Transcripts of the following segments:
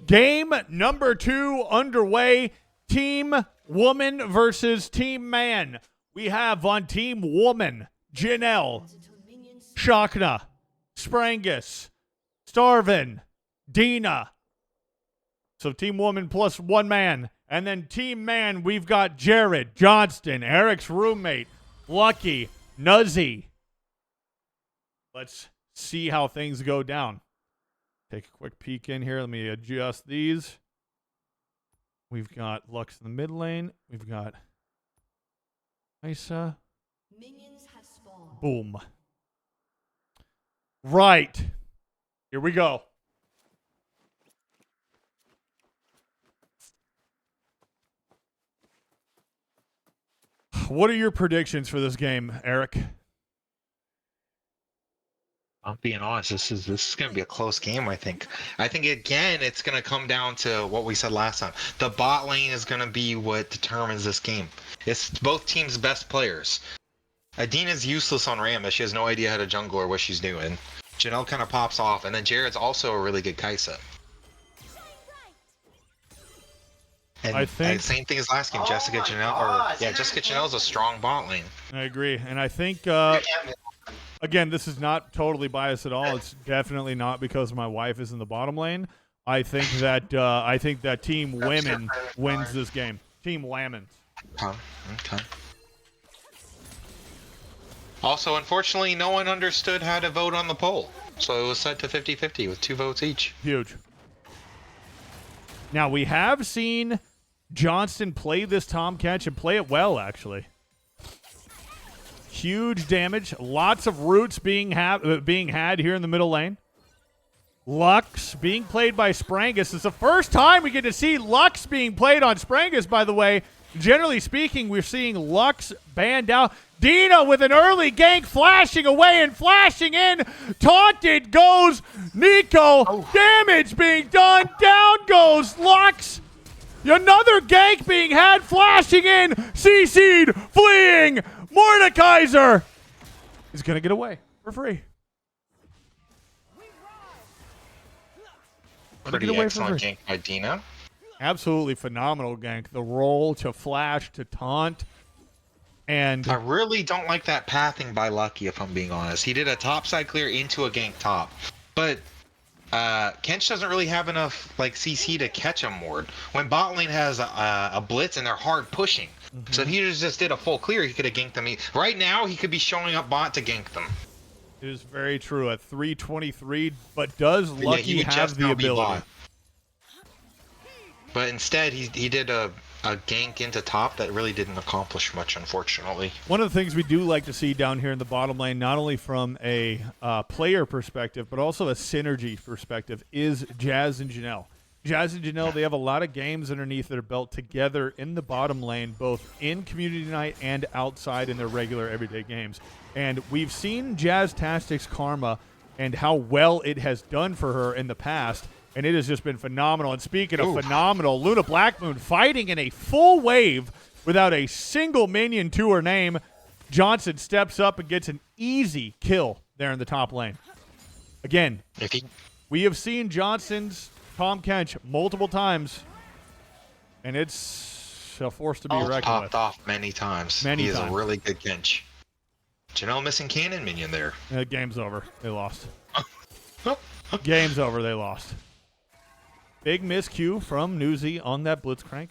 Game number 2 underway. Team Woman versus Team Man. We have on Team Woman, Janelle, Shakna, Sprangus, Starvin, Dina. So Team Woman plus 1 man. And then Team Man, we've got Jared, Johnston, Eric's roommate, Lucky, Nuzzy. Let's see how things go down. Take a quick peek in here. Let me adjust these. We've got Lux in the mid lane. We've got Isa. Minions have spawned. Boom. Right. Here we go. What are your predictions for this game, Eric? I'm being honest. This is going to be a close game. I think again, it's going to come down to what we said last time. The bot lane is going to be what determines this game. It's both teams' best players. Adina's useless on Ram. She has no idea how to jungle or what she's doing. Janelle kind of pops off, and then Jared's also a really good Kaisa. And I think same thing as last game. Jessica Janelle's a strong bot lane. I agree, and I think again, this is not totally biased at all. It's definitely not because my wife is in the bottom lane. I think that Team Women wins this game. Team Lamons. Okay. Also, unfortunately, no one understood how to vote on the poll. So it was set to 50-50 with 2 votes each. Huge. Now, we have seen Johnston play this Tom catch and play it well, actually. Huge damage. Lots of roots being had here in the middle lane. Lux being played by Sprangus. It's the first time we get to see Lux being played on Sprangus, by the way. Generally speaking, we're seeing Lux banned out. Dina with an early gank, flashing away and flashing in. Taunted goes Nico. Oh. Damage being done. Down goes Lux. Another gank being had, flashing in. CC'd, fleeing. Mordekaiser is going to get away for free. Pretty excellent gank by Dina. Absolutely phenomenal gank. The roll to flash to taunt. And I really don't like that pathing by Lucky, if I'm being honest. He did a topside clear into a gank top. But Kench doesn't really have enough CC to catch him ward. When bot lane has a blitz and they're hard pushing. Mm-hmm. So if he just did a full clear, he could have ganked them. Right now, he could be showing up bot to gank them. It is very true at 323, but does Lucky have the ability? But instead, he did a gank into top that really didn't accomplish much, unfortunately. One of the things we do like to see down here in the bottom lane, not only from a player perspective, but also a synergy perspective, is Jazz and Janelle. Jazz and Janelle, they have a lot of games underneath their belt together in the bottom lane, both in Community Night and outside in their regular everyday games. And we've seen Jazz-tastic's Karma and how well it has done for her in the past. And it has just been phenomenal. And speaking of phenomenal, Luna Blackmoon fighting in a full wave without a single minion to her name. Johnson steps up and gets an easy kill there in the top lane. Again, we have seen Johnson's Tom Kench multiple times, and it's a force to be reckoned with. Popped off many times. He is a really good Kench. Janelle missing cannon minion there. Game's over. They lost. Game's over. They lost. Big miscue from Newsy on that Blitzcrank.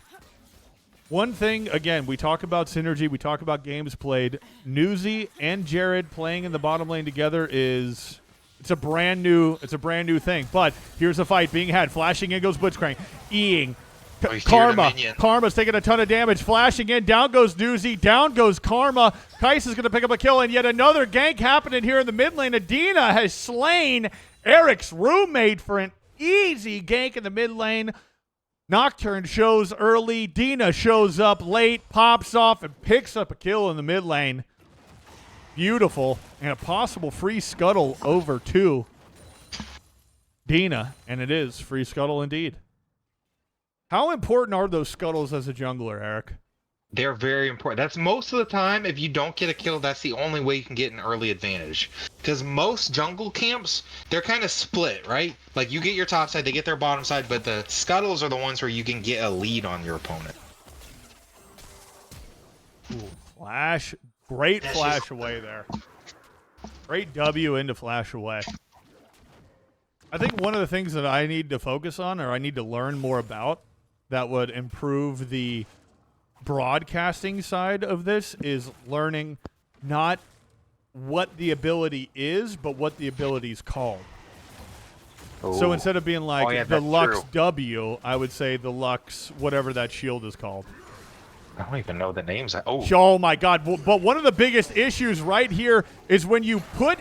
One thing, again, we talk about synergy, we talk about games played. Newsy and Jared playing in the bottom lane together it's a brand new thing. But here's a fight being had. Flashing in goes Blitzcrank. E-ing. Karma's taking a ton of damage. Flashing in. Down goes Newsy. Down goes Karma. Kaisa's going to pick up a kill. And yet another gank happening here in the mid lane. Adina has slain Eric's roommate for an easy gank in the mid lane. Nocturne shows early. Dina shows up late, pops off, and picks up a kill in the mid lane. Beautiful. And a possible free scuttle over to Dina. And it is free scuttle indeed. How important are those scuttles as a jungler, Eric? They're very important. That's most of the time, if you don't get a kill, that's the only way you can get an early advantage. Because most jungle camps, they're kind of split, right? Like you get your top side, they get their bottom side, but the scuttles are the ones where you can get a lead on your opponent. Ooh, flash. Great That's flash just- away there. Great W into flash away. I think one of the things that I need to focus on, or I need to learn more about, that would improve the broadcasting side of this, is learning not what the ability is, but what the ability is called. So Ooh. instead of being like yeah, the that's Lux true. W, I would say the Lux, whatever that shield is called. I don't even know the names. Oh, Oh my God! But one of the biggest issues right here is when you put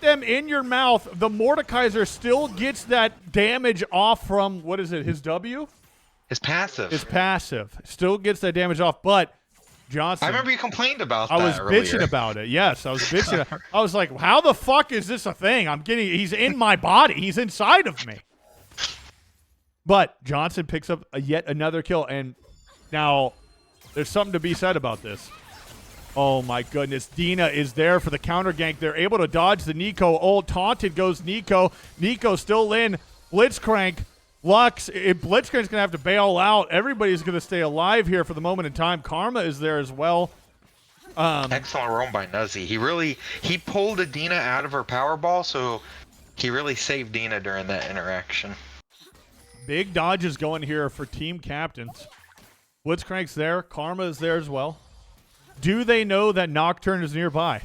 them in your mouth, the Mordekaiser still gets that damage off from, what is it? His W? it's passive. His passive still gets that damage off. But Johnson, I remember you complained about I that was earlier. bitching about it. Yes, I was bitching. I was like, how the fuck is this a thing? He's in my body. He's inside of me. But Johnson picks up yet another kill, and now there's something to be said about this. Oh my goodness, Dina is there for the counter gank. They're able to dodge the Nico ult. Taunted goes Nico. Nico still in. Blitzcrank. Lux. Blitzcrank's going to have to bail out. Everybody's going to stay alive here for the moment in time. Karma is there as well. Excellent roam by Nuzzy. He pulled a Dina out of her power ball, so he really saved Dina during that interaction. Big dodges going here for team captains. Blitzcrank's there. Karma is there as well. Do they know that Nocturne is nearby?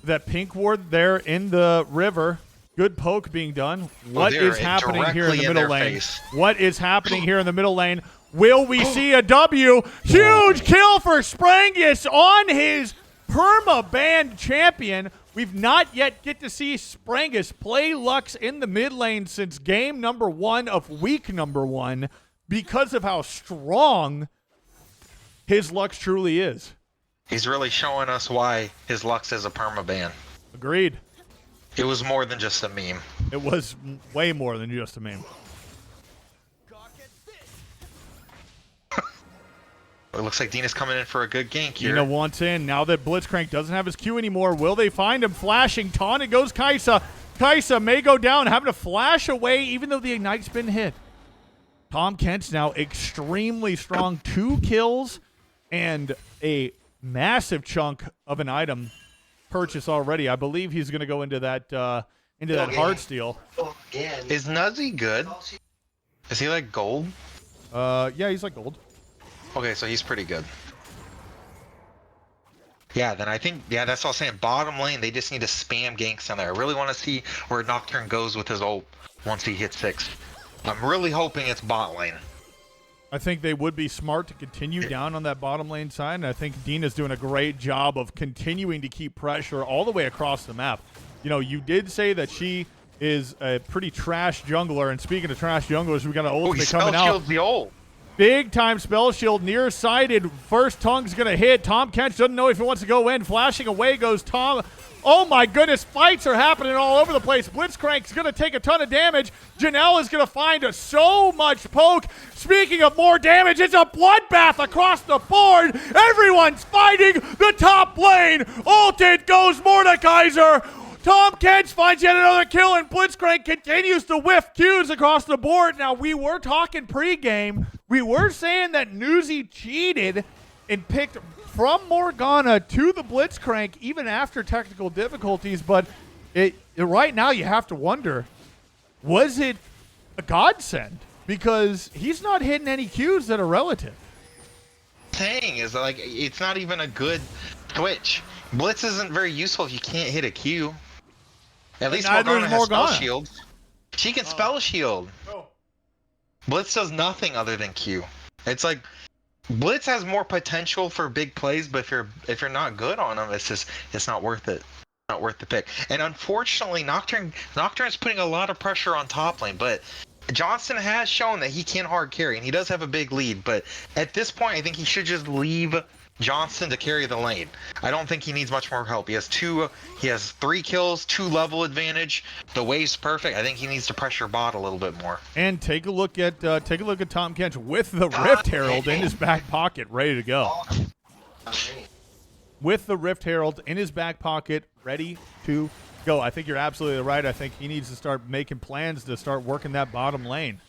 That Pink Ward there in the river. Good poke being done. What they're is happening here in the directly in middle their lane? face. What is happening here in the middle lane? Will we see a W? Huge kill for Sprangus on his perma-banned champion. We've not yet get to see Sprangus play Lux in the mid lane since game number 1 of week number 1 because of how strong his Lux truly is. He's really showing us why his Lux is a permaban. Agreed. It was more than just a meme. It was way more than just a meme. It looks like Dina's coming in for a good gank here. Dina wants in. Now that Blitzcrank doesn't have his Q anymore, will they find him flashing? Taunted goes Kaisa. Kaisa may go down, having to flash away even though the Ignite's been hit. Tom Kent's now extremely strong. 2 kills and a massive chunk of an item purchase already. I believe he's going to go into that hard steal. Is Nuzzy good? Is he like gold? Yeah, he's like gold. Okay, so he's pretty good. Yeah, then I think, yeah, that's all I'm saying. Bottom lane, they just need to spam ganks on there. I really want to see where Nocturne goes with his ult once he hits 6. I'm really hoping it's bot lane. I think they would be smart to continue down on that bottom lane side, and I think Dina's doing a great job of continuing to keep pressure all the way across the map. You know, you did say that she is a pretty trash jungler, and speaking of trash junglers, we got an ultimate coming out. Shields the ult. Big time spell shield, nearsighted. First tongue's gonna hit. Tom Kench doesn't know if he wants to go in. Flashing away goes Tom. Oh my goodness, fights are happening all over the place. Blitzcrank's gonna take a ton of damage. Janelle is gonna find so much poke. Speaking of more damage, it's a bloodbath across the board. Everyone's fighting the top lane. Ulted goes Mordekaiser. Tom Kench finds yet another kill, and Blitzcrank continues to whiff Qs across the board. Now, we were talking pregame. We were saying that Newsy cheated and picked from Morgana to the Blitzcrank even after technical difficulties, but right now you have to wonder, was it a godsend? Because he's not hitting any Qs that are relative. Thing is, like, it's not even a good switch. Blitz isn't very useful if you can't hit a Q. At least Morgana has spell shield. She can spell shield. Blitz does nothing other than Q. It's like Blitz has more potential for big plays, but if you're not good on them, it's not worth it. Not worth the pick. And unfortunately, Nocturne's putting a lot of pressure on top lane, but Johnston has shown that he can hard carry, and he does have a big lead. But at this point, I think he should just leave Johnson to carry the lane. I don't think he needs much more help. He has 3 kills, 2 level advantage. The wave's perfect. I think he needs to pressure bot a little bit more. And take a look at Tom Kench with the Rift Herald in his back pocket, ready to go. With the Rift Herald in his back pocket, ready to go. I think you're absolutely right. I think he needs to start making plans to start working that bottom lane.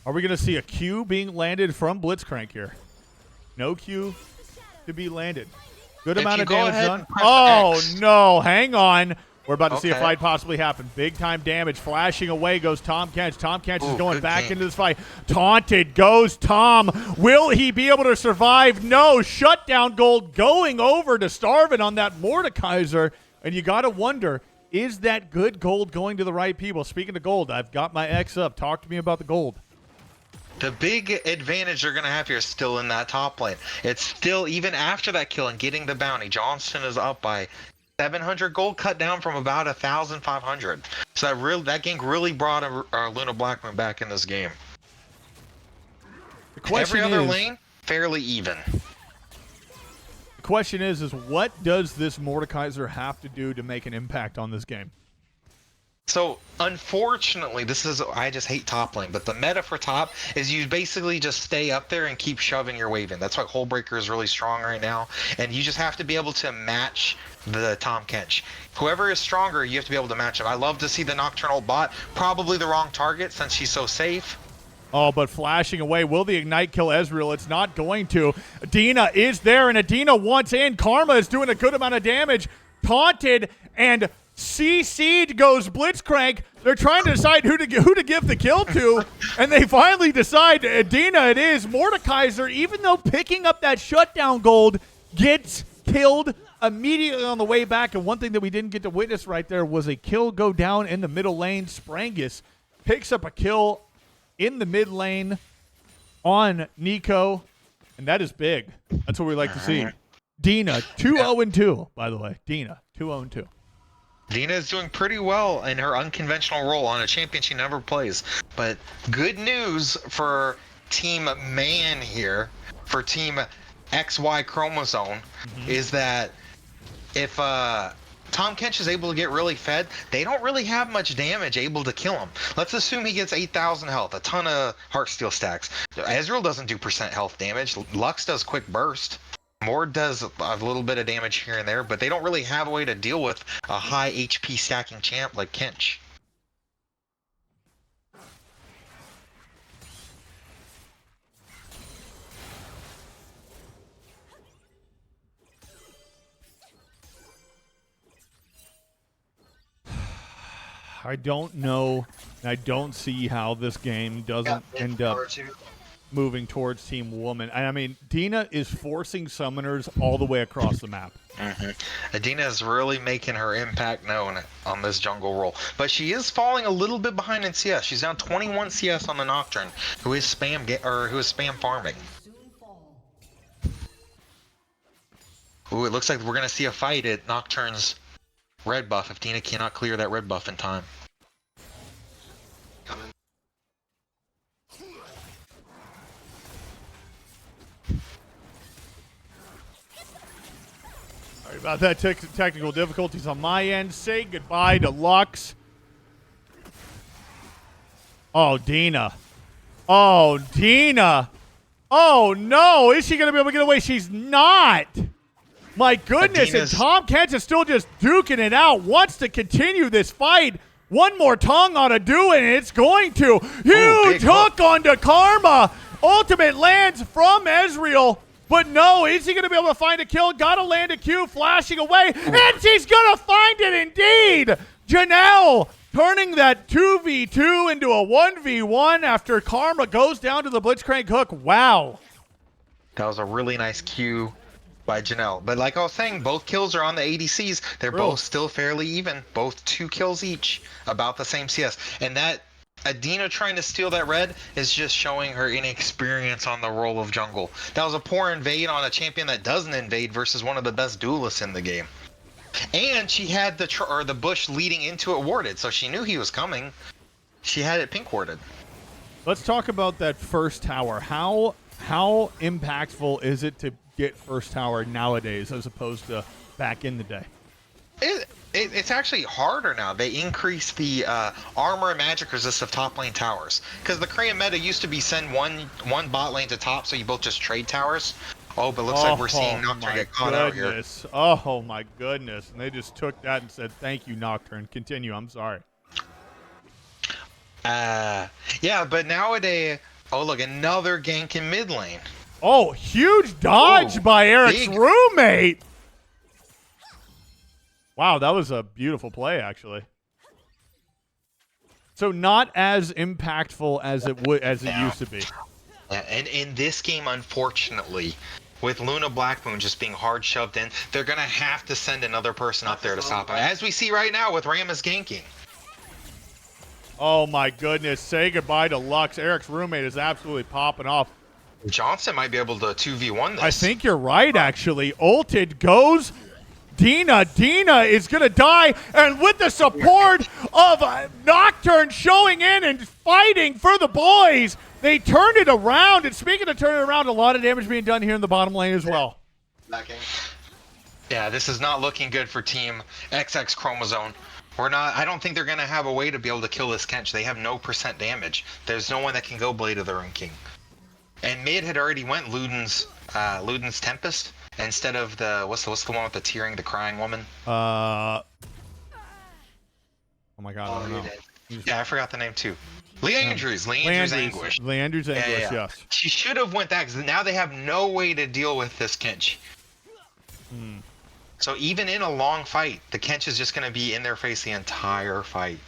Are we going to see a Q being landed from Blitzcrank here? No Q to be landed. Good amount of damage done. Oh, no. Hang on. We're about to see a fight possibly happen. Big time damage. Flashing away goes Tom Kench. Tom Kench is going back into this fight. Taunted goes Tom. Will he be able to survive? No. Shutdown gold going over to Starvin on that Mordekaiser. And you got to wonder, is that good gold going to the right people? Speaking of gold, I've got my X up. Talk to me about the gold. The big advantage they're going to have here is still in that top lane. It's still, even after that kill and getting the bounty, Johnston is up by 700 gold, cut down from about 1,500. So that gank really brought Luna Blackmoon back in this game. Every other lane, fairly even. The question is what does this Mordekaiser have to do to make an impact on this game? So, unfortunately, I just hate top lane, but the meta for top is you basically just stay up there and keep shoving your wave in. That's why Hullbreaker is really strong right now, and you just have to be able to match the Tom Kench. Whoever is stronger, you have to be able to match him. I love to see the Nocturnal bot, probably the wrong target since she's so safe. Oh, but flashing away. Will the Ignite kill Ezreal? It's not going to. Adina is there, and Adina wants in. Karma is doing a good amount of damage. Taunted, and CC'd goes Blitzcrank. They're trying to decide who to give the kill to, and they finally decide Adina it is. Mordekaiser, even though picking up that shutdown gold, gets killed immediately on the way back. And one thing that we didn't get to witness right there was a kill go down in the middle lane. Sprangus picks up a kill in the mid lane on Nico, and that is big. That's what we like to see. Dina, 2-0-2, by the way. Dina, 2-0-2. Dina is doing pretty well in her unconventional role on a champion she never plays. But good news for Team Man here, for Team XY Chromosome, is that if Tom Kench is able to get really fed, they don't really have much damage able to kill him. Let's assume he gets 8,000 health, a ton of Heartsteel stacks. Ezreal doesn't do % health damage. Lux does quick burst. Mord does a little bit of damage here and there, but they don't really have a way to deal with a high HP stacking champ like Kench. I don't know. I don't see how this game doesn't end up moving towards Team Woman. I mean, Dina is forcing summoners all the way across the map. Adina is really making her impact known on this jungle role. But she is falling a little bit behind in CS. She's down 21 CS on the Nocturne, who is spam farming. Ooh, it looks like we're going to see a fight at Nocturne's red buff if Dina cannot clear that red buff in time. Sorry about that technical difficulties on my end. Say goodbye to Lux. Oh, Dina. Oh, Dina. Oh, no. Is she going to be able to get away? She's not. My goodness, and Tom Kench is still just duking it out, wants to continue this fight. One more tongue ought to do it, and it's going to. Huge hook onto Karma. Ultimate lands from Ezreal, but no, is he going to be able to find a kill? Got to land a Q, flashing away, and she's going to find it indeed. Janelle turning that 2v2 into a 1v1 after Karma goes down to the Blitzcrank hook. Wow. That was a really nice Q by Janelle. But like I was saying, both kills are on the ADCs. They're both still fairly even. Both 2 kills each, about the same CS. And that Adina trying to steal that red is just showing her inexperience on the role of jungle. That was a poor invade on a champion that doesn't invade versus one of the best duelists in the game. And she had the bush leading into it warded, so she knew he was coming. She had it pink warded. Let's talk about that first tower. How How impactful is it to get first tower nowadays as opposed to back in the day? It's actually harder now. They increase the armor and magic resist of top lane towers. Because the Korean meta used to be send one bot lane to top, so you both just trade towers. Oh, but looks like we're seeing Nocturne get caught out here. Oh my goodness. And they just took that and said, thank you, Nocturne. Continue. I'm sorry. Yeah, but nowadays, oh look, another gank in mid lane. Oh, huge dodge by Eric's roommate. Wow, that was a beautiful play, actually. So not as impactful as it used to be. Yeah, and in this game, unfortunately, with Luna Blackmoon just being hard shoved in, they're gonna have to send another person up there to stop him, as we see right now with Ramus ganking. Oh my goodness! Say goodbye to Lux. Eric's roommate is absolutely popping off. Johnson might be able to 2v1 this. I think you're right, actually. Ulted goes. Dina is going to die, and with the support of Nocturne showing in and fighting for the boys, they turned it around. And speaking of turning it around, a lot of damage being done here in the bottom lane as well. Yeah, this is not looking good for Team XX Chromosome. I don't think they're going to have a way to be able to kill this Kench. They have no % damage. There's no one that can go Blade of the Rune King. And mid had already went Luden's Tempest. Instead of the what's the one with the tearing, the crying woman? Oh my god, I don't know. Yeah, I forgot the name too. Leandre's Anguish. Leandre's Anguish, yes. She should have went that because now they have no way to deal with this Kench. So even in a long fight, the Kench is just going to be in their face the entire fight.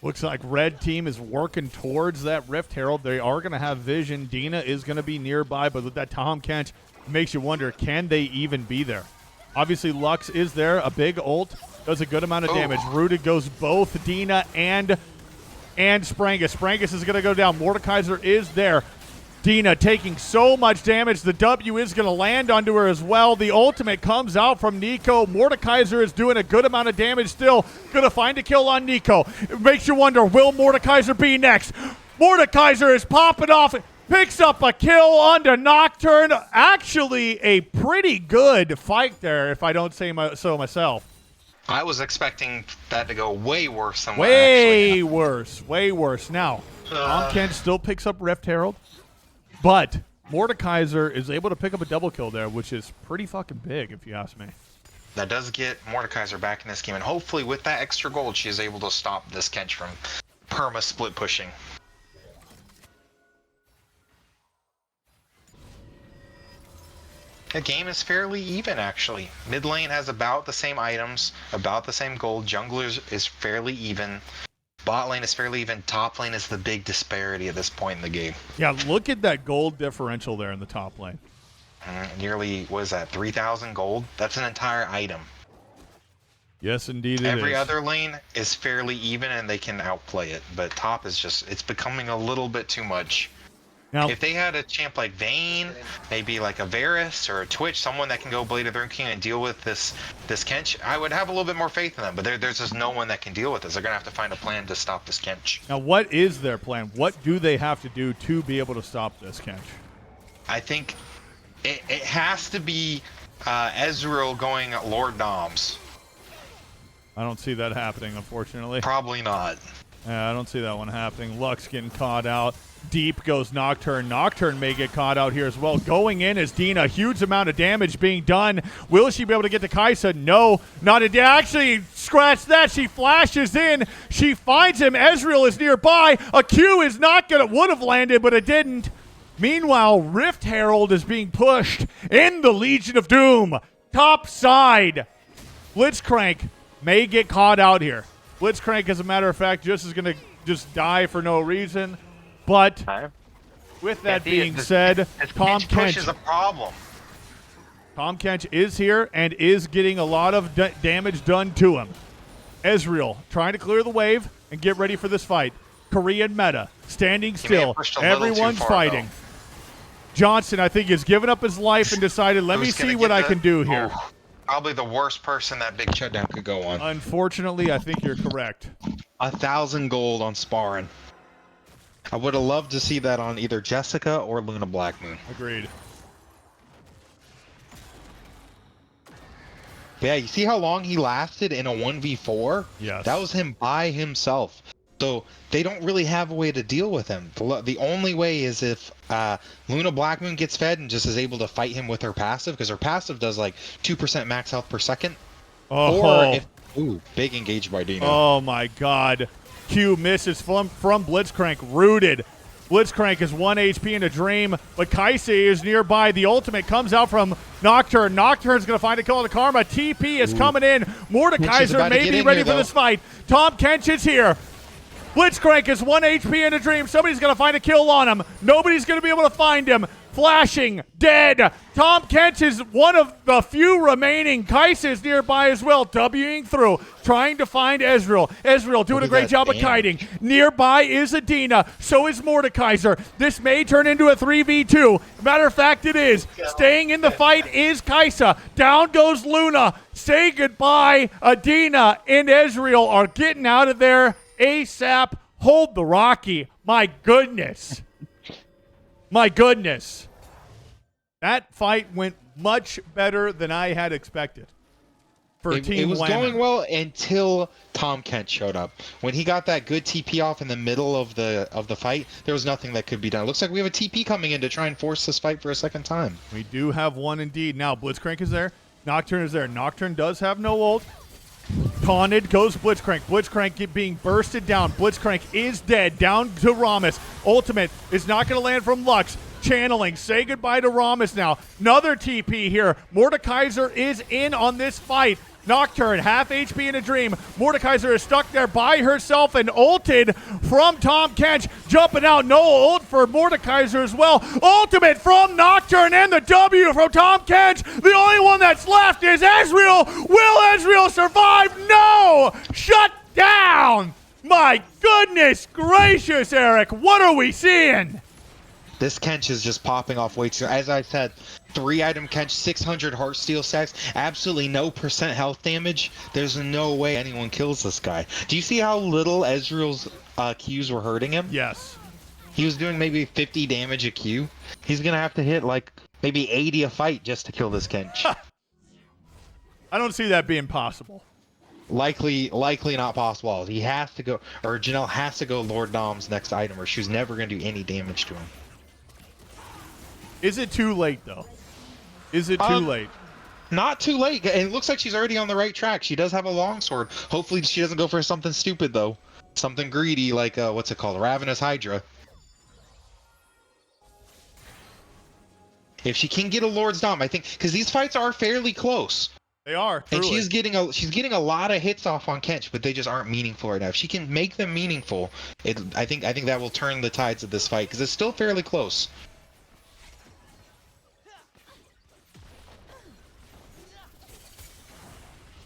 Looks like red team is working towards that Rift Herald. They are going to have vision. Dina is going to be nearby, but with that Tahm Kench, makes you wonder, can they even be there? Obviously, Lux is there. A big ult. Does a good amount of damage. Rooted goes both Dina and Sprangus. Sprangus is going to go down. Mordekaiser is there. Dina taking so much damage. The W is going to land onto her as well. The ultimate comes out from Nico. Mordekaiser is doing a good amount of damage still. Going to find a kill on Nico. It makes you wonder, will Mordekaiser be next? Mordekaiser is popping off. Picks up a kill onto Nocturne. Actually, a pretty good fight there, if I don't say so myself. I was expecting that to go way worse than way worse. Now, Tahm Kench still picks up Rift Herald. But Mordekaiser is able to pick up a double kill there, which is pretty fucking big, if you ask me. That does get Mordekaiser back in this game, and hopefully with that extra gold, she is able to stop this Kench from perma-split pushing. The game is fairly even, actually. Mid lane has about the same items, about the same gold. Junglers is fairly even. Bot lane is fairly even. Top lane is the big disparity at this point in the game. Yeah, look at that gold differential there in the top lane. Nearly, what is that, 3,000 gold? That's an entire item. Yes, indeed it Every is. other lane is fairly even and they can outplay it, but top is just, it's becoming a little bit too much. Now, if they had a champ like Vayne, maybe like a Varus or a Twitch, someone that can go Blade of the Rune King and deal with this Kench, I would have a little bit more faith in them. But there's just no one that can deal with this. They're gonna have to find a plan to stop this Kench. Now, what is their plan? What do they have to do to be able to stop this Kench? I think it has to be Ezreal going Lord Doms. I don't see that happening, unfortunately. Probably not. Yeah, I don't see that one happening. Lux getting caught out. Deep goes Nocturne. Nocturne may get caught out here as well. Going in is Dina. Huge amount of damage being done. Will she be able to get to Kaisa? No. Not a Actually, scratch that. She flashes in. She finds him. Ezreal is nearby. A Q is not going to... Would have landed, but it didn't. Meanwhile, Rift Herald is being pushed in the Legion of Doom. Top side. Blitzcrank may get caught out here. Blitzcrank, as a matter of fact, just is going to just die for no reason. But with that being said, Tahm Kench is a problem. Tahm Kench is here and is getting a lot of damage done to him. Ezreal trying to clear the wave and get ready for this fight. Korean meta standing still. Everyone's fighting. Johnson, I think, has given up his life and decided, let me see what I can do here. Probably the worst person that big shutdown could go on. Unfortunately, I think you're correct. 1,000 gold on sparring. I would have loved to see that on either Jessica or Luna Blackmoon. Agreed. Yeah, you see how long he lasted in a 1v4? Yes. That was him by himself. So they don't really have a way to deal with him. The only way is if Luna Blackmoon gets fed and just is able to fight him with her passive, because her passive does like 2% max health per second. Oh. Or if, ooh, big engage by Dino. Oh my God. Q misses from Blitzcrank, rooted. Blitzcrank is 1 HP in a dream, but Kaisei is nearby. The ultimate comes out from Nocturne. Nocturne's going to find a kill on the Karma. TP is coming in. Mordekaiser may be ready for this fight. Tom Kench is here. Blitzcrank is 1 HP in a dream. Somebody's going to find a kill on him. Nobody's going to be able to find him. Flashing, dead. Tom Kench is one of the few remaining. Kaisei is nearby as well, Wing through, trying to find Ezreal. Ezreal doing a great job of kiting. Nearby is Adina, so is Mordekaiser. This may turn into a 3v2. Matter of fact, it is. Staying in the fight is Kaisa. Down goes Luna. Say goodbye. Adina and Ezreal are getting out of there ASAP. Hold the Rocky. My goodness. My goodness. That fight went much better than I had expected for Team It was Lemon. going well until Tom Kent showed up. When he got that good TP off in the middle of the fight, there was nothing that could be done. It looks like we have a TP coming in to try and force this fight for a second time. We do have one indeed. Now Blitzcrank is there. Nocturne is there. Nocturne does have no ult. Taunted goes Blitzcrank. Blitzcrank being bursted down. Blitzcrank is dead. Down to Ramus. Ultimate is not going to land from Lux. Channeling. Say goodbye to Ramus now. Another TP here. Mordekaiser is in on this fight. Nocturne, half HP in a dream. Mordekaiser is stuck there by herself and ulted from Tom Kench. Jumping out, no ult for Mordekaiser as well. Ultimate from Nocturne and the W from Tom Kench. The only one that's left is Ezreal. Will Ezreal survive? No! Shut down! My goodness gracious, Eric. What are we seeing? This Kench is just popping off way too. As I said, 3-item Kench, 600 Heartsteel stacks, absolutely no % health damage. There's no way anyone kills this guy. Do you see how little Ezreal's Qs were hurting him? Yes. He was doing maybe 50 damage a Q. He's going to have to hit like maybe 80 a fight just to kill this Kench. I don't see that being possible. Likely not possible. He has to go, or Janelle has to go Lord Dom's next item, or she's never going to do any damage to him. Is it too late, though? Is it too late? Not too late. And it looks like she's already on the right track. She does have a longsword. Hopefully she doesn't go for something stupid, though. Something greedy, like, what's it called? Ravenous Hydra. If she can get a Lord's Dom, I think, because these fights are fairly close. They are, truly. truly. And she's getting a lot of hits off on Kench, but they just aren't meaningful right now. If she can make them meaningful, I think that will turn the tides of this fight, because it's still fairly close.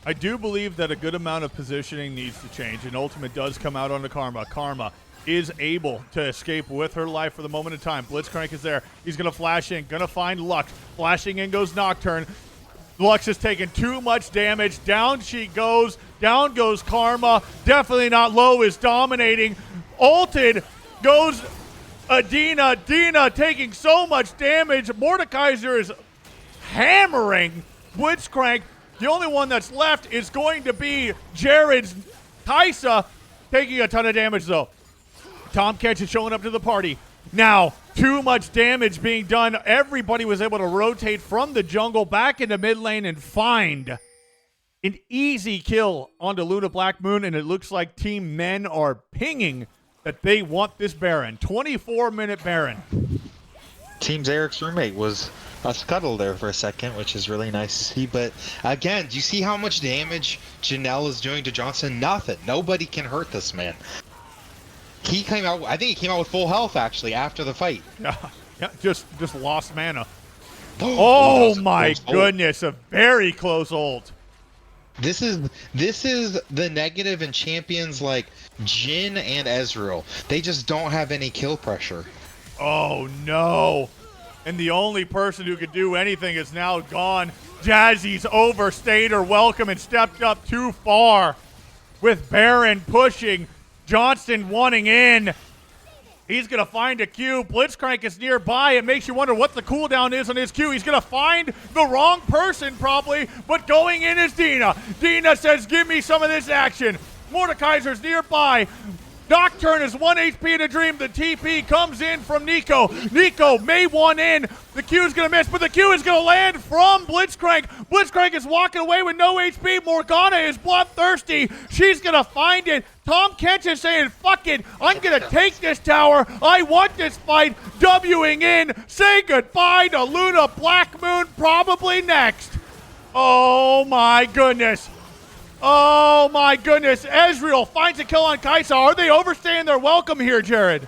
I do believe that a good amount of positioning needs to change, and Ultimate does come out on the Karma. Karma is able to escape with her life for the moment in time. Blitzcrank is there. He's going to flash in, going to find Lux. Flashing in goes Nocturne. Lux has taken too much damage. Down she goes. Down goes Karma. Definitely not low, is dominating. Ulted goes Adina. Dina taking so much damage. Mordekaiser is hammering Blitzcrank. The only one that's left is going to be Jared's Kaisa, taking a ton of damage, though. Tom Kench is showing up to the party. Now, too much damage being done. Everybody was able to rotate from the jungle back into mid lane and find an easy kill onto Luna Blackmoon, and it looks like Team Men are pinging that they want this Baron. 24-minute Baron. Team Eric's roommate was a scuttle there for a second, which is really nice to see. But again, do you see how much damage Janelle is doing to Johnson? Nothing. Nobody can hurt this man. He came out, I think he came out with full health actually after the fight. Yeah, just lost mana. Oh my goodness, a very close ult. This is the negative in champions like Jhin and Ezreal. They just don't have any kill pressure. Oh no. And the only person who could do anything is now gone. Jazzy's overstayed her welcome and stepped up too far. With Baron pushing, Johnston wanting in. He's going to find a Q. Blitzcrank is nearby. It makes you wonder what the cooldown is on his Q. He's going to find the wrong person probably, but going in is Dina. Dina says, give me some of this action. Mordekaiser's nearby. Nocturne is 1 HP in a dream. The TP comes in from Nico. Nico may one in. The Q is going to miss, but the Q is going to land from Blitzcrank. Blitzcrank is walking away with no HP. Morgana is bloodthirsty. She's going to find it. Tom Kench is saying, fuck it. I'm going to take this tower. I want this fight. Wing in. Say goodbye to Luna Black Moon probably next. Oh, my goodness. Oh, my goodness. Ezreal finds a kill on Kaisa. Are they overstaying their welcome here, Jared?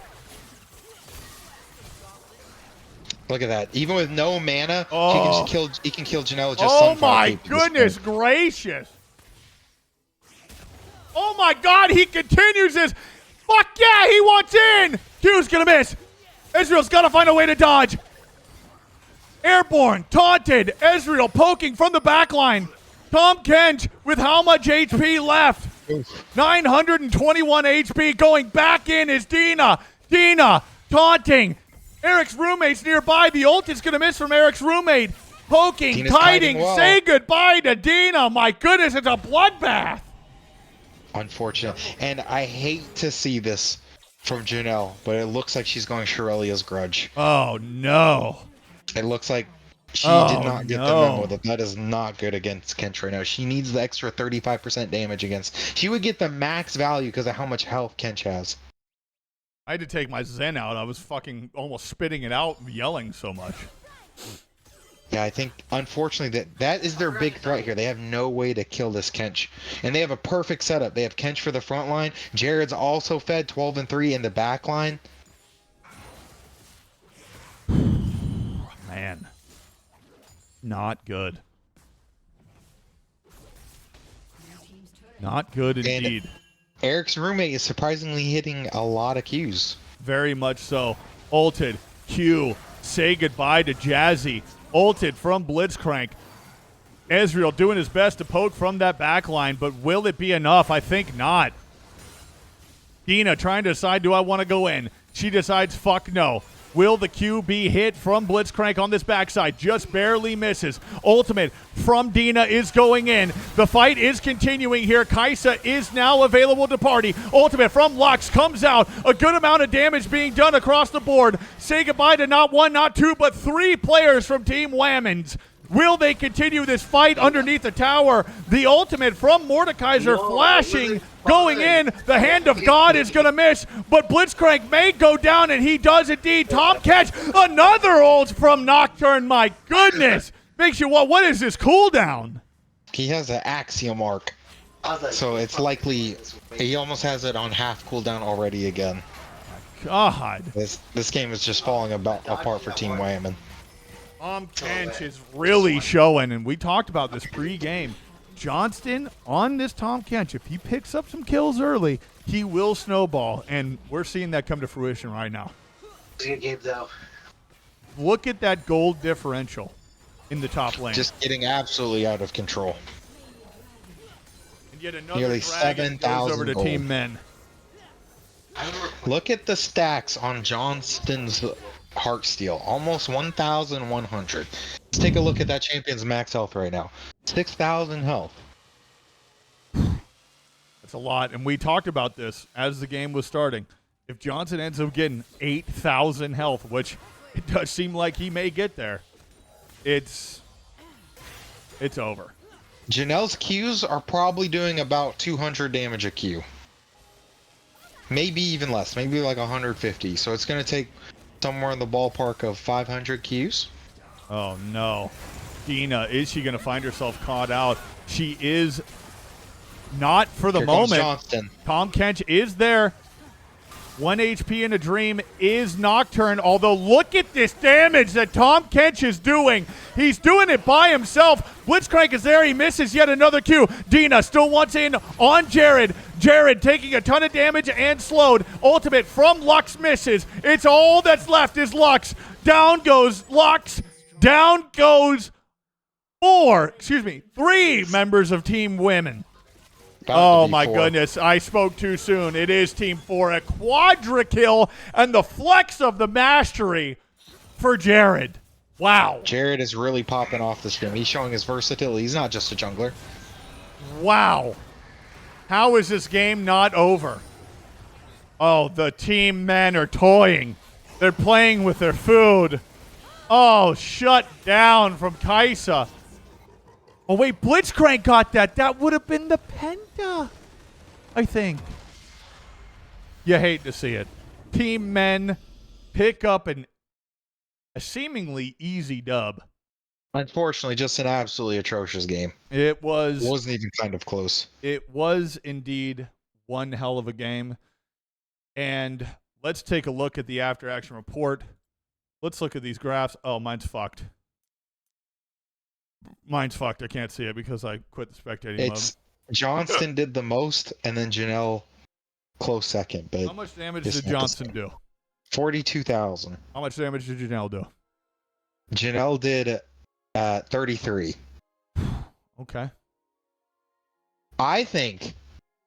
Look at that. Even with no mana, he can kill Janelle just oh, my goodness gracious. Oh, my God. He continues this. Fuck yeah, he wants in. Q's going to miss. Ezreal's got to find a way to dodge. Airborne, taunted. Ezreal poking from the back line. Tom Kench with how much HP left? 921 HP. Going back in is Dina. Dina taunting. Eric's roommate's nearby. The ult is going to miss from Eric's roommate. Poking, kiting. Well. Say goodbye to Dina. My goodness, it's a bloodbath. Unfortunate. And I hate to see this from Janelle, but it looks like she's going Shirelia's grudge. Oh, no. It looks like she did not get the memo that is not good against Kench right now. She needs the extra 35% damage against. She would get the max value because of how much health Kench has. I had to take my Zen out. I was fucking almost spitting it out, yelling so much. Yeah, I think, unfortunately, that is their big threat here. They have no way to kill this Kench. And they have a perfect setup. They have Kench for the front line. Jared's also fed 12 and 3 in the back line. Man. Not good. Not good indeed. And Eric's roommate is surprisingly hitting a lot of Qs. Very much so. Ulted. Q. Say goodbye to Jazzy. Ulted from Blitzcrank. Ezreal doing his best to poke from that back line, but will it be enough? I think not. Dina trying to decide, do I want to go in? She decides, fuck no. Will the Q be hit from Blitzcrank on this backside? Just barely misses. Ultimate from Dina is going in. The fight is continuing here. Kaisa is now available to party. Ultimate from Lux comes out. A good amount of damage being done across the board. Say goodbye to not one, not two, but three players from Team Whammons. Will they continue this fight underneath the tower? The ultimate from Mordekaiser flashing, going in. The hand of God is going to miss, but Blitzcrank may go down, and he does indeed. Tom Kench, another ult from Nocturne. My goodness. Makes you what is this cooldown? He has an Axiom arc, so it's likely he almost has it on half cooldown already again. God. This game is just falling apart for Team Whammon. Tom Kench is really showing, and we talked about this pre-game. Johnston on this Tom Kench, if he picks up some kills early, he will snowball, and we're seeing that come to fruition right now. Look at that gold differential in the top lane. Just getting absolutely out of control. And yet another nearly dragon 7,000 goes over to gold. Team Men. Look at the stacks on Johnston's Heartsteel, almost 1,100. Let's take a look at that champion's max health right now. 6,000 health. That's a lot, and we talked about this as the game was starting. If Johnson ends up getting 8,000 health, which it does seem like he may get there, it's over. Janelle's Qs are probably doing about 200 damage a Q. Maybe even less, maybe like 150. So it's going to take somewhere in the ballpark of 500 Qs. Oh, no. Dina, is she going to find herself caught out? She is not for the Here comes moment. Johnston. Tom Kench is there. 1 HP in a dream is Nocturne, although look at this damage that Tom Kench is doing. He's doing it by himself. Blitzcrank is there. He misses yet another Q. Dina still wants in on Jared. Jared taking a ton of damage and slowed. Ultimate from Lux misses. It's all that's left is Lux. Down goes Lux. Down goes three members of Team Women. Oh, my goodness. I spoke too soon. It is Team 4, a quadra kill, and the flex of the mastery for Jared. Wow. Jared is really popping off the stream. He's showing his versatility. He's not just a jungler. Wow. How is this game not over? Oh, the team men are toying. They're playing with their food. Oh, shut down from Kaisa. Oh, wait, Blitzcrank got that. That would have been the Penta, I think. You hate to see it. Team men pick up a seemingly easy dub. Unfortunately, just an absolutely atrocious game. It wasn't even kind of close. It was indeed one hell of a game. And let's take a look at the after action report. Let's look at these graphs. Oh, mine's fucked. Mine's fucked. I can't see it because I quit the spectating mode. Johnston did the most, and then Janelle close second. But how much damage did Johnson do? 42,000. How much damage did Janelle do? Janelle did 33. Okay. I think,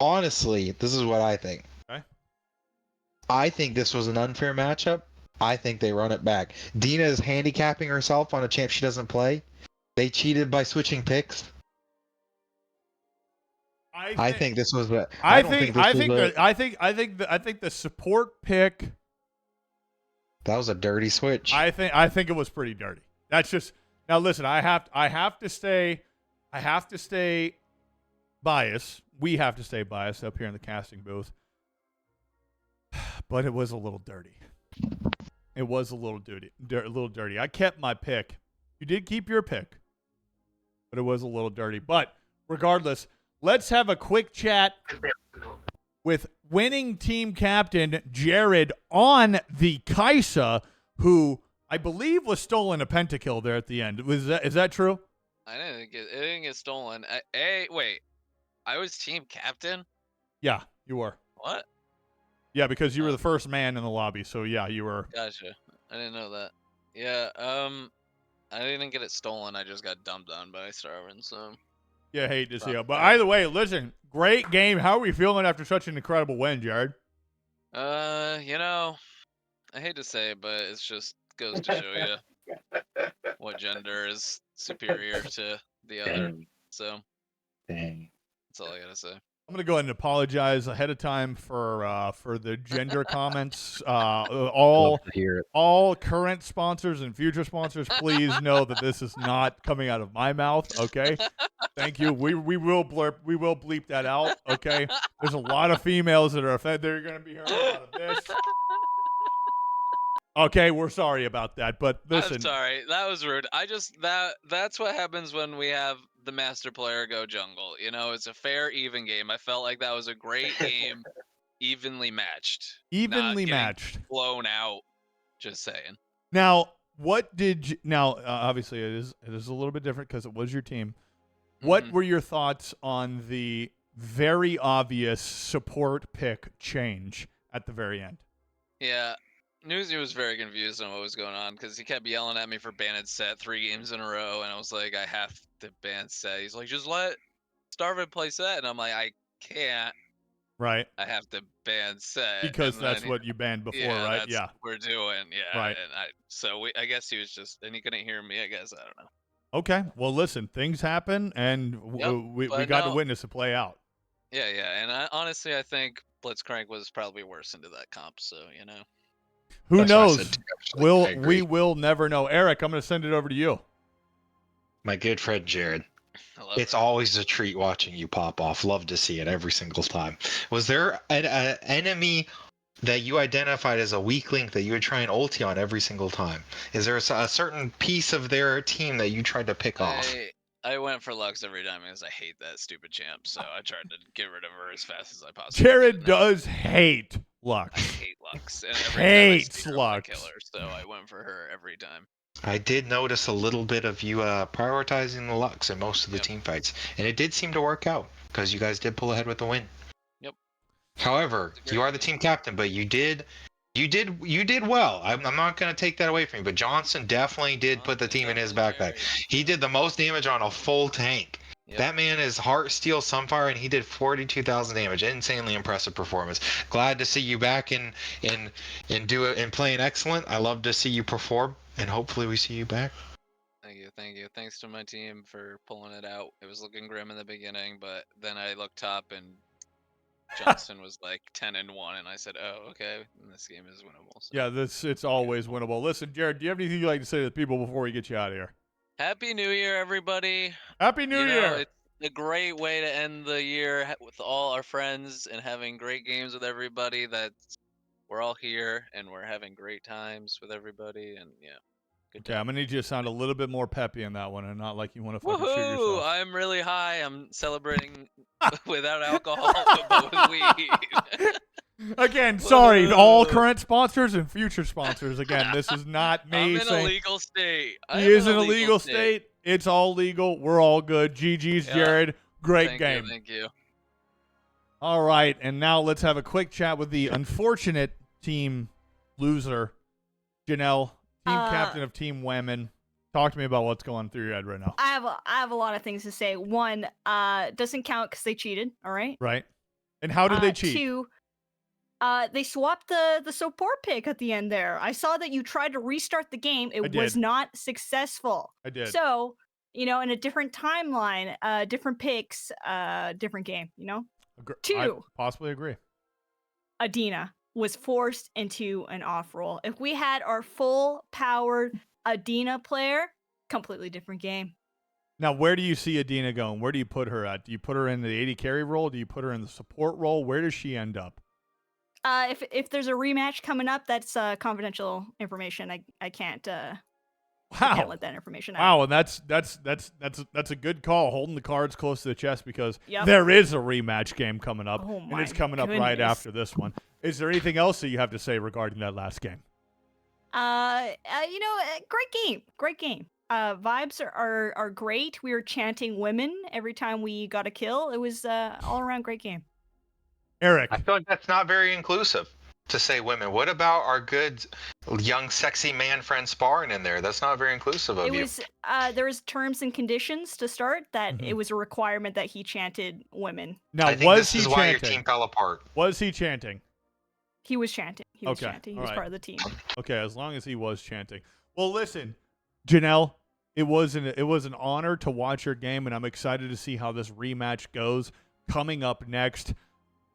honestly, this is what I think. Okay. I think this was an unfair matchup. I think they run it back. Dina is handicapping herself on a champ she doesn't play. They cheated by switching picks. I think this was a. I think the support pick. That was a dirty switch. I think it was pretty dirty. That's just now. Listen, I have to stay biased. We have to stay biased up here in the casting booth. But it was a little dirty. It was a little dirty. I kept my pick. You did keep your pick. But it was a little dirty. But regardless, let's have a quick chat with winning team captain Jared on the Kaisa, who I believe was stolen a pentakill there at the end. Is that true? It didn't get stolen. Wait, I was team captain? Yeah, you were. What? Yeah, because you were the first man in the lobby, so yeah, you were. Gotcha. I didn't know that. Yeah, I didn't get it stolen. I just got dumped on by Starvin, so. Yeah, hate to see it. But either way, listen, great game. How are we feeling after such an incredible win, Jared? You know, I hate to say it, but it just goes to show you what gender is superior to the other. So, that's all I gotta say. I'm gonna go ahead and apologize ahead of time for the gender comments. All current sponsors and future sponsors, please know that this is not coming out of my mouth. Okay, thank you. We will bleep that out. Okay, there's a lot of females that are offended. They're gonna be hearing about this. Okay, we're sorry about that, but listen. I'm sorry, that was rude. That's what happens when we have the master player go jungle. You know, it's a fair, even game. I felt like that was a great game, evenly matched. Evenly matched. Blown out. Just saying. Now, obviously it is a little bit different because it was your team. What were your thoughts on the very obvious support pick change at the very end? Yeah. Newsy was very confused on what was going on because he kept yelling at me for banning set 3 games in a row, and I was like, I have to ban set. He's like, just let Starvin play set, and I'm like, I can't. Right. I have to ban set because that's what you banned before, right? That's yeah. What we're doing, yeah. Right. And I guess he was just, and he couldn't hear me. I guess I don't know. Okay. Well, listen, things happen, and we got to witness it play out. Yeah, and honestly, I think Blitzcrank was probably worse into that comp. So you know. Who knows? We will never know. Eric, I'm going to send it over to you. My good friend Jared. It's always a treat watching you pop off. Love to see it every single time. Was there an enemy that you identified as a weak link that you would try and ulti on every single time? Is there a certain piece of their team that you tried to pick off? I went for Lux every time because I hate that stupid champ, so I tried to get rid of her as fast as I possibly could. Jared does hate Lux. I hate Lux. And hates Lux. Killer, so I went for her every time. I did notice a little bit of you prioritizing the Lux in most of the team fights, and it did seem to work out because you guys did pull ahead with the win. Yep. However, you are the team captain, but you did well. I'm not going to take that away from you, but Johnson definitely did put the team in his backpack. He did the most damage on a full tank. Yep. That man is Heart Steel Sunfire, and he did 42,000 damage. Insanely impressive performance. Glad to see you back and do it and playing excellent. I love to see you perform, and hopefully we see you back. Thank you, thank you. Thanks to my team for pulling it out. It was looking grim in the beginning, but then I looked up and Johnson was like 10-1, and I said, "Oh, okay, this game is winnable." So. Yeah, it's always winnable. Listen, Jared, do you have anything you'd like to say to the people before we get you out of here? Happy New Year, everybody! Happy New Year! It's a great way to end the year with all our friends and having great games with everybody. We're all here and we're having great times with everybody, and yeah. Okay, I'm gonna need you to sound a little bit more peppy on that one, and not like you want to fucking shoot Woohoo! yourself. I'm really high. I'm celebrating without alcohol, but with weed. Again, sorry, all Whoa. current sponsors and future sponsors. Again, this is not me I'm in a saying legal state. he is in a legal state. It's all legal. We're all good. GG's, Yeah. Jared. Great Thank game. You, thank you. All right, and now let's have a quick chat with the unfortunate team loser, Janelle, team captain of Team Women. Talk to me about what's going through your head right now. I have a lot of things to say. One, doesn't count because they cheated. All right. Right. And how did they cheat? Two, they swapped the support pick at the end there. I saw that you tried to restart the game. It was not successful. I did. So, in a different timeline, different picks, different game, Two. I possibly agree. Adina was forced into an off roll. If we had our full powered Adina player, completely different game. Now, where do you see Adina going? Where do you put her at? Do you put her in the 80 carry role? Do you put her in the support role? Where does she end up? If there's a rematch coming up, that's confidential information. I can't. I can't let that information out. Wow, and that's a good call, holding the cards close to the chest, because Yep. there is a rematch game coming up, Oh and it's my coming up right goodness. after this one. Is there anything else that you have to say regarding that last game? Great game. Vibes are great. We were chanting women every time we got a kill. It was all around great game. Eric, I feel like that's not very inclusive to say women. What about our good young sexy man friend sparring in there? That's not very inclusive of It you. was there was terms and conditions to start that Mhm. it was a requirement that he chanted women. now I think was this he is why your chanting? team fell apart. Was he chanting? He was chanting. He was Okay, chanting. He all was right. part of the team. Okay, as long as he was chanting. Well, listen, Janelle, it was an honor to watch your game, and I'm excited to see how this rematch goes coming up next.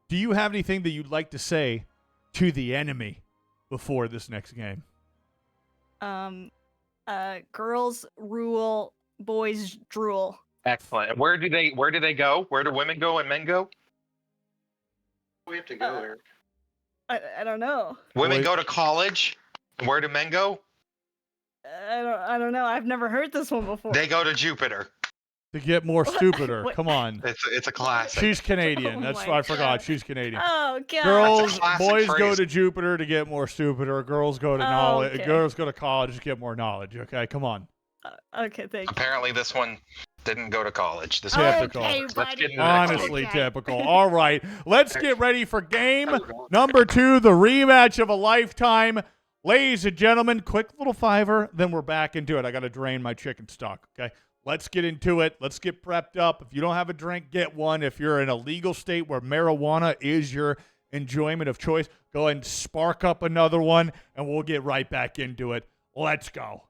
Do you have anything that you'd like to say to the enemy before this next game? Girls rule, boys drool. Excellent. And where do they go? Where do women go and men go? We have to go there. I don't know. Women Boy- go to college. And where do men go? I don't know. I've never heard this one before. They go to Jupiter. To get more stupider. What? Come on. It's a classic. She's Canadian. Oh That's my why I forgot. God. She's Canadian. Oh god. Girls, classic boys go phrase. to Jupiter to get more stupider. Girls go to Oh, knowledge. okay. Girls go to college to get more knowledge. Okay, come on. Okay, thank you. Apparently, this one didn't go to college. This Yeah, one typical. Okay, Let's buddy. get into the next one. Honestly, Okay. typical. All right, let's get ready for game number 2, the rematch of a lifetime. Ladies and gentlemen, quick little fiver, then we're back into it. I got to drain my chicken stock, okay? Let's get into it. Let's get prepped up. If you don't have a drink, get one. If you're in a legal state where marijuana is your enjoyment of choice, go ahead and spark up another one, and we'll get right back into it. Let's go.